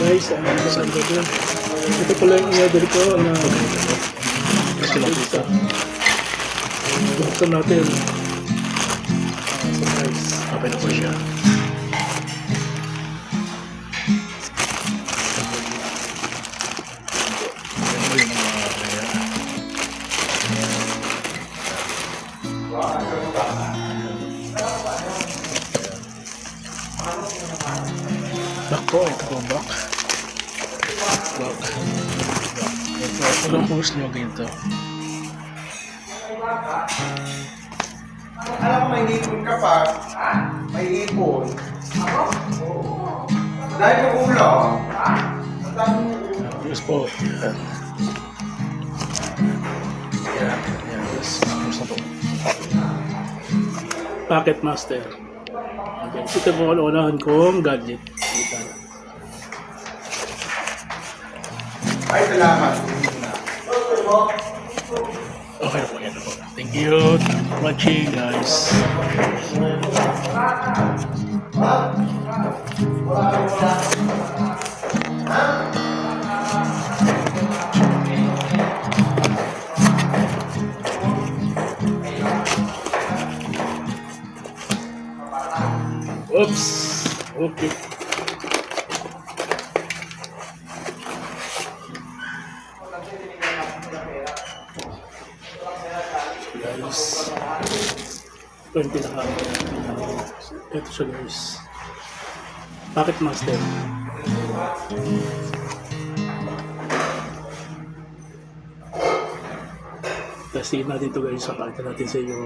guys, ang gabi. Ito pala yung in-order ko na pizza. Buksan natin. Surprise. Okay na po siya. Back po, ito po back. Back. Anong post nyo dito? Alam mo, may ipon ka pa. May ipon. Oo. Dahil yung ulo. Ang dami mo ulo. Yes po. Yan. Yes. Tapos na po. Pocket Master. Okay. Ito po ang unahan kong gadget. Ay, salamat. Okay na po. Yan na po. Thank you for watching, guys. Oops. Okay. Guys. 20 na kami. Ito siya guys. Pocket Master. Testingin natin ito guys. Pakita natin sa iyo.